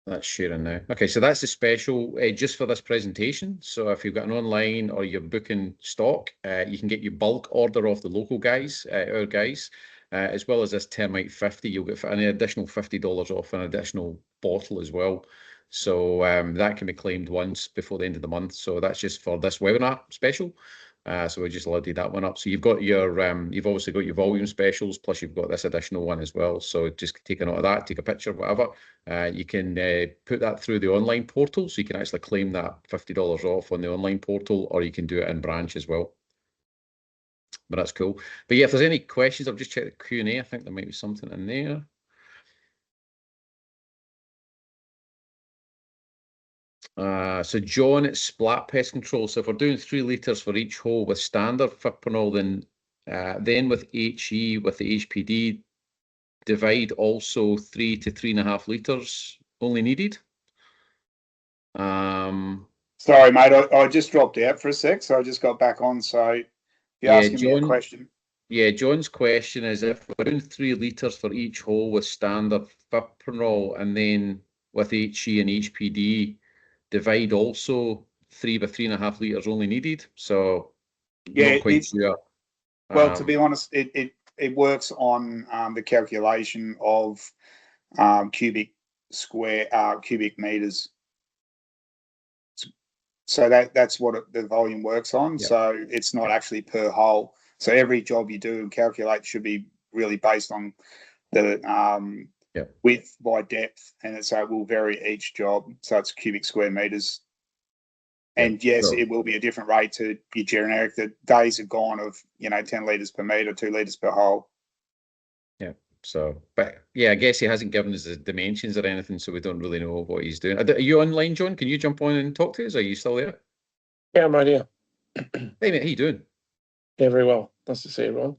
That's sharing now. Okay, so that's the special just for this presentation. So if you've got an online or you're booking stock, you can get your bulk order off the local guys, our guys, as well as this Termite 50. You'll get an additional $50 off an additional bottle as well. So that can be claimed once before the end of the month. So that's just for this webinar special. So we just loaded that one up. So you've got your, you've obviously got your volume specials, plus you've got this additional one as well. So just take a note of that, take a picture, whatever. You can put that through the online portal, so you can actually claim that $50 off on the online portal, or you can do it in branch as well. But that's cool. But yeah, if there's any questions, I've just checked the Q&A. I think there might be something in there. So John, it's splat pest control. So if we're doing 3 litres for each hole with standard fipronil, then with HE, with the HPD, divide also 3 to 3.5 litres only needed. Sorry, mate, I just dropped out for a sec, so I just got back on. So you're asking me a question. Yeah, John's question is, if we're doing 3 litres for each hole with standard fipronil, and then with HE and HPD, divide also 3 by 3.5 litres only needed. So yeah, not quite sure. Well, to be honest, it works on the calculation of cubic meters. So that's what the volume works on. Yep. So it's not actually per hole. So every job you do and calculate should be really based on the width by depth, and so it will vary each job. So it's cubic square meters. And yes, it will be a different rate to your generic. The days are gone of 10 litres per metre, 2 litres per hole. Yeah. So, but yeah, I guess he hasn't given us the dimensions or anything, so we don't really know what he's doing. Are you online, John? Can you jump on and talk to us? Are you still there? Yeah, I'm right here. Hey mate, how you doing? Yeah, very well. Nice to see everyone.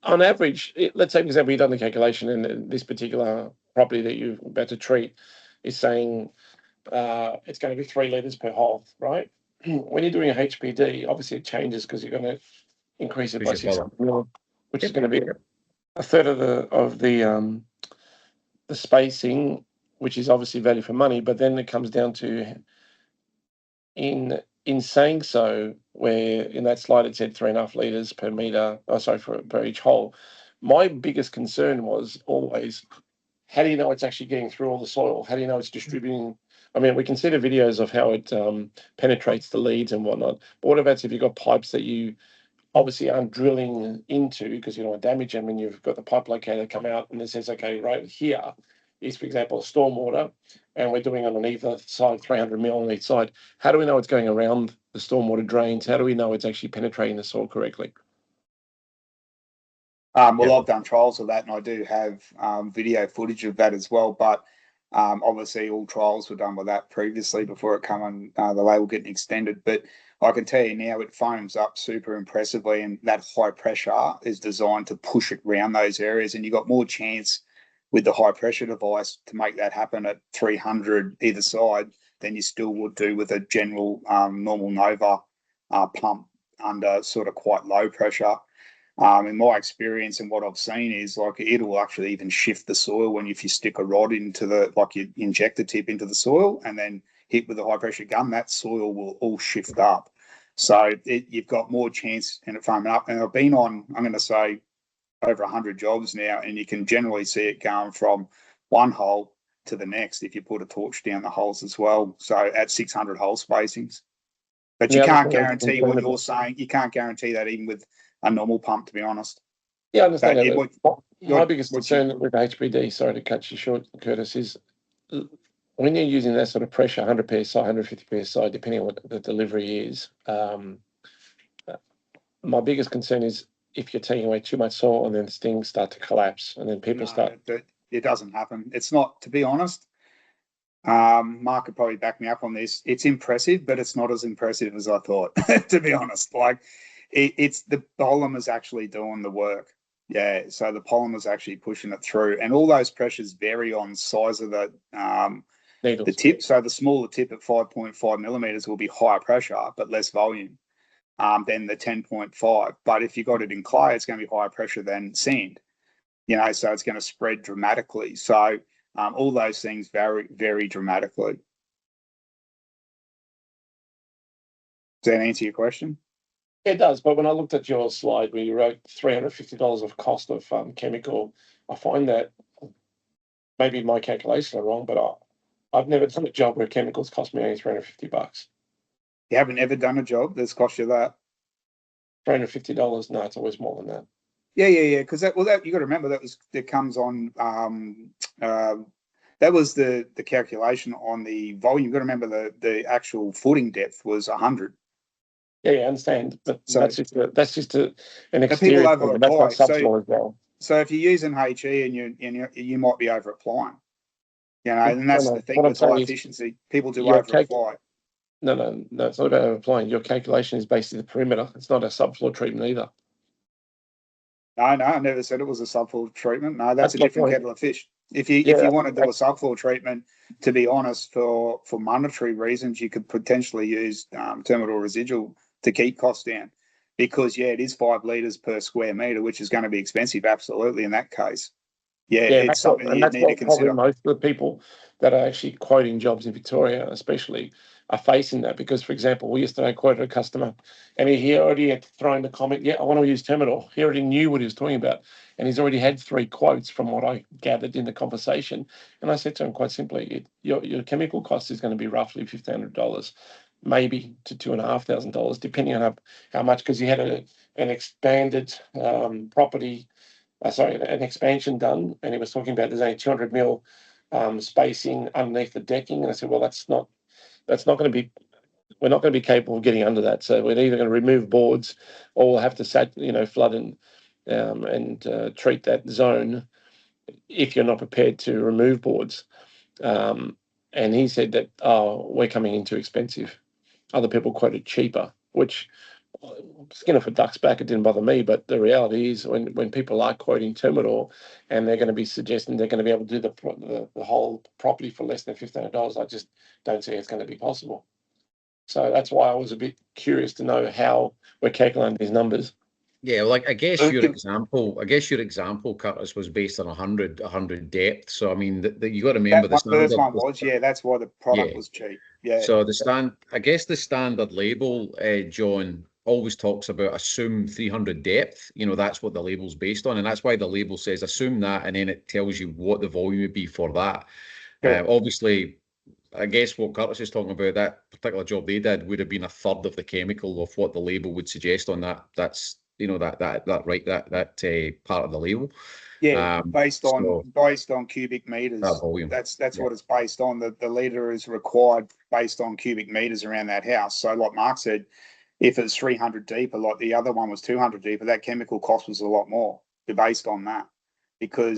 On average, let's say, for example, you've done the calculation, and this particular property that you're about to treat is saying it's going to be 3 litres per hole, right? When you're doing a HPD, obviously it changes because you're going to increase it by 600 mil, which is going to be a third of the spacing, which is obviously value for money. But then it comes down to in saying so, where in that slide it said 3.5 litres per metre, per each hole. My biggest concern was always, how do you know it's actually getting through all the soil? How do you know it's distributing? I mean, we can see the videos of how it penetrates the leads and whatnot. But what about if you've got pipes that you obviously aren't drilling into because you don't want to damage them, and you've got the pipe locator come out and it says, okay, right here is, for example, stormwater, and we're doing on either side 300 mil on each side. How do we know it's going around the stormwater drains? How do we know it's actually penetrating the soil correctly? Well, I've done trials of that, and I do have video footage of that as well. But obviously, all trials were done with that previously before it came on the label getting extended. But I can tell you now, it foams up super impressively, and that high pressure is designed to push it around those areas, and you got more chance with the high pressure device to make that happen at 300 either side than you still would do with a general normal Nova pump under sort of quite low pressure. In my experience and what I've seen is, like, it'll actually even shift the soil if you stick a rod into you inject the tip into the soil and then hit with a high pressure gun, that soil will all shift up. So you've got more chance in it foaming up. And I've been on, I'm going to say, over 100 jobs now, and you can generally see it going from one hole to the next if you put a torch down the holes as well. So at 600 hole spacings. But you can't guarantee what you're saying. You can't guarantee that even with a normal pump, to be honest. Yeah, I understand that. My biggest concern with HPD, sorry to cut you short, Curtis, is when you're using that sort of pressure, 100 psi, 150 psi, depending on what the delivery is, my biggest concern is if you're taking away too much soil and then things start to collapse and then people start... It doesn't happen. It's not, to be honest. Mark could probably back me up on this. It's impressive, but it's not as impressive as I thought, to be honest. Like, it's the polymer's actually doing the work. Yeah, so the polymer's actually pushing it through, and all those pressures vary on size of the tip. So the smaller tip at 5.5 millimeters will be higher pressure but less volume than the 10.5. But if you got it in clay, it's going to be higher pressure than sand. So it's going to spread dramatically. So All those things vary dramatically. Does that answer your question? It does, but when I looked at your slide where you wrote $350 of cost of chemical, I find that maybe my calculations are wrong, but I've never done a job where chemicals cost me only $350. You haven't ever done a job that's cost you that? $350? No, it's always more than that. Yeah. Because that you got to remember that comes on. That was the calculation on the volume. You've got to remember the actual footing depth was 100. Yeah, I understand, but so, that's just an exterior. People over apply. That's not subfloor as well. So if you're using HE and you might be over applying, and that's the thing with high efficiency. People do over apply. No, it's not about over applying. Your calculation is based on the perimeter. It's not a subfloor treatment either. No, I never said it was a subfloor treatment. No, that's a different kettle of fish. If you want to do a subfloor treatment, to be honest, for monetary reasons, you could potentially use terminal residual to keep costs down, because it is 5 litres per square metre, which is going to be expensive, absolutely, in that case. It's something you need to consider. Probably most of the people that are actually quoting jobs in Victoria, especially, are facing that, because, for example, we yesterday quoted a customer, and he already had thrown the comment, I want to use Termidor. He already knew what he was talking about, and he's already had 3 quotes from what I gathered in the conversation. And I said to him quite simply, your chemical cost is going to be roughly $1,500, maybe to $2,500, depending on how much, because he had an expanded property. An expansion done, and he was talking about there's only 200 mil spacing underneath the decking, and I said, well, that's not going to be. We're not going to be capable of getting under that, so we're either going to remove boards, or we'll have to flood and treat that zone if you're not prepared to remove boards. And he said that we're coming in too expensive. Other people quoted cheaper, which, skin off a duck's back, it didn't bother me. But the reality is, when people are quoting Termidor and they're going to be suggesting they're going to be able to do the whole property for less than $1,500, I just don't see it's going to be possible. So that's why I was a bit curious to know how we're calculating these numbers. Yeah, well, I guess your example, Curtis, was based on 100 depth. So I mean, you got to remember the first one was that's why the product was cheap. Yeah. So the standard label, John, always talks about assume 300 depth. That's what the label's based on, and that's why the label says assume that, and then it tells you what the volume would be for that. Sure. Obviously, I guess what Curtis is talking about, that particular job they did would have been a third of the chemical of what the label would suggest on that. That's that part of the label. Yeah, based on cubic meters. That volume. That's what it's based on. The litre is required based on cubic meters around that house. So, like Mark said, if it's 300 deeper, like the other one was 200 deeper, that chemical cost was a lot more based on that. Because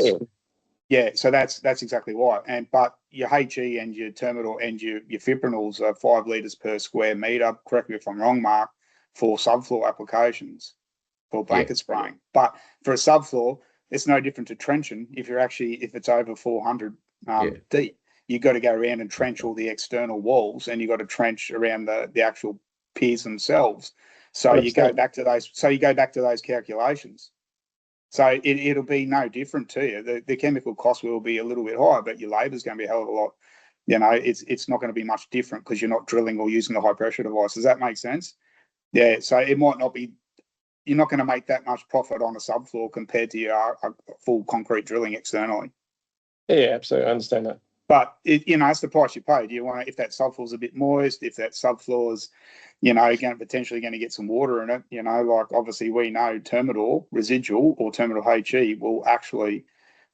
so that's exactly why. But your HE and your Termidor and your fipronils are 5 litres per square metre. Correct me if I'm wrong, Mark, for subfloor applications, for blanket spraying. But for a subfloor, it's no different to trenching. If it's over 400 deep, you've got to go around and trench all the external walls, and you've got to trench around the actual piers themselves. So you go back to those calculations. So it'll be no different to you. The chemical cost will be a little bit higher, but your labour is going to be a hell of a lot. It's not going to be much different because you're not drilling or using the high pressure device. Does that make sense? Yeah. So it might not be. You're not going to make that much profit on a subfloor compared to your full concrete drilling externally. Yeah, absolutely. I understand that. But it's the price you pay. Do you want to, if that subfloor is a bit moist, if that subfloor is, potentially going to get some water in it, like obviously we know Termidor residual or Termidor HE will actually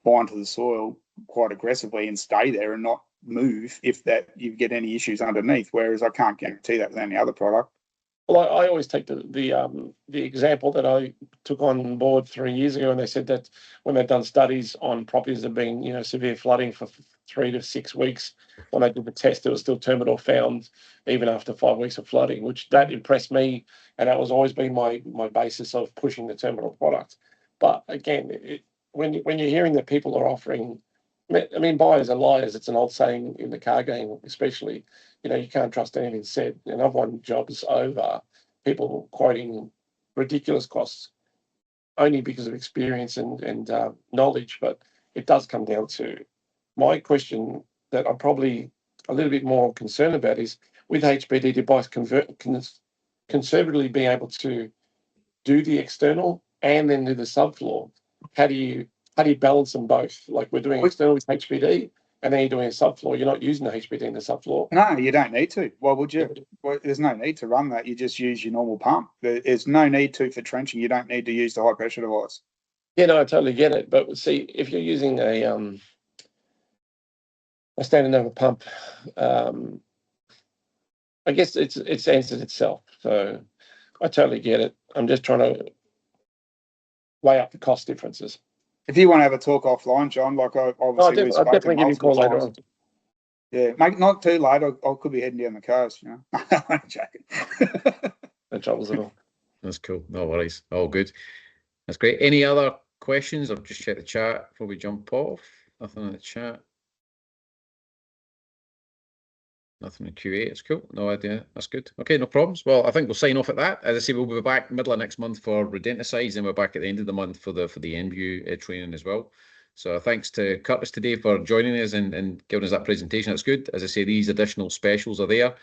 bind to the soil quite aggressively and stay there and not move if that you get any issues underneath. Whereas I can't guarantee that with any other product. Well, I always take the example that I took on board 3 years ago, and they said that when they've done studies on properties that have been, severe flooding for 3 to 6 weeks, when they did the test, there was still Termidor found even after 5 weeks of flooding, which that impressed me, and that was always been my basis of pushing the Termidor product. But again, when you're hearing that people are offering, I mean, buyers are liars. It's an old saying in the car game, especially. You can't trust anything said. And I've won jobs over people quoting ridiculous costs only because of experience and knowledge. But it does come down to my question that I'm probably a little bit more concerned about is with HPD device conservatively being able to do the external and then do the subfloor. How do you balance them both? Like we're doing external with HPD and then you're doing a subfloor. You're not using the HPD in the subfloor. No, you don't need to. Why would you? Well, there's no need to run that. You just use your normal pump. There's no need to for trenching. You don't need to use the high pressure device. Yeah, no, I totally get it. But see, if you're using a standard over pump, I guess it's answered itself. So I totally get it. I'm just trying to weigh up the cost differences. If you want to have a talk offline, John, like obviously I'll definitely give you a call later on. Yeah, make not too late. I could be heading down the coast. You know, I'm joking. No troubles at all. That's cool. No worries. All good. That's great. Any other questions? I'll just check the chat before we jump off. Nothing in the chat. Nothing in QA. It's cool. No idea. That's good. Okay, no problems. Well, I think we'll sign off at that. As I say, we'll be back middle of next month for rodenticides, and we're back at the end of the month for the NView training as well. So thanks to Curtis today for joining us and giving us that presentation. That's good. As I say, these additional specials are there.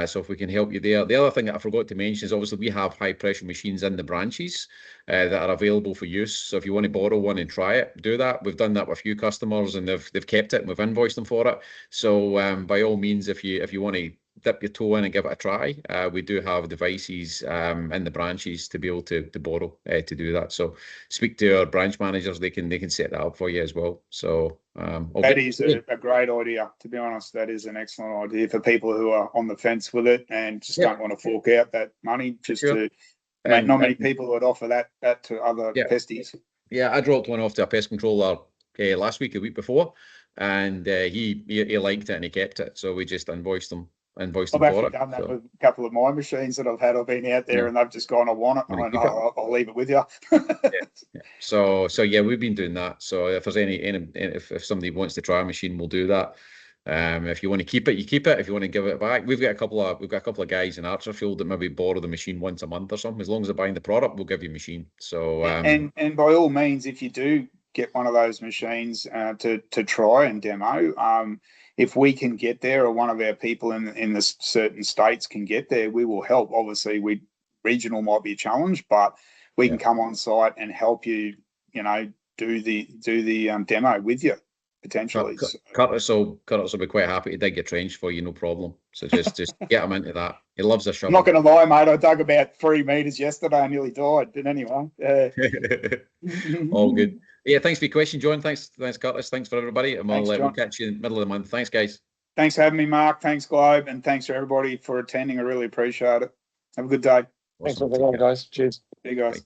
So if we can help you there. The other thing that I forgot to mention is obviously we have high pressure machines in the branches that are available for use. So if you want to borrow one and try it, do that. We've done that with a few customers and they've kept it and we've invoiced them for it. So by all means, if you want to dip your toe in and give it a try, we do have devices in the branches to be able to borrow to do that. So speak to our branch managers; they can set that up for you as well. So that is a great idea. To be honest, that is an excellent idea for people who are on the fence with it and just don't want to fork out that money. Just to not many people would offer that to other pesties. Yeah, I dropped one off to a pest controller last week, a week before, and he liked it and he kept it. So we just invoiced them. I've actually done that with a couple of my machines that I've had. I've been out there and they've just gone, I want it. And I'll leave it with you. So yeah, we've been doing that. So if there's if somebody wants to try a machine, we'll do that. If you want to keep it, you keep it. If you want to give it back, we've got a couple of guys in Archerfield that maybe borrow the machine once a month or something. As long as they're buying the product, we'll give you a machine. So and by all means, if you do get one of those machines to try and demo, if we can get there or one of our people in the certain states can get there, we will help. Obviously, regional might be a challenge, but we can come on site and help you, do the demo with you potentially. Curtis will be quite happy to dig your trench for you, no problem. So just get him into that. He loves a shovel. I'm not going to lie, mate. I dug about 3 meters yesterday and nearly died. But anyway, all good. Yeah, thanks for your question, John. Thanks, Curtis. Thanks for everybody. And we'll catch you in the middle of the month. Thanks, guys. Thanks for having me, Mark. Thanks, Globe. And thanks for everybody for attending. I really appreciate it. Have a good day. Thanks for the guys. Cheers. See you guys. Bye.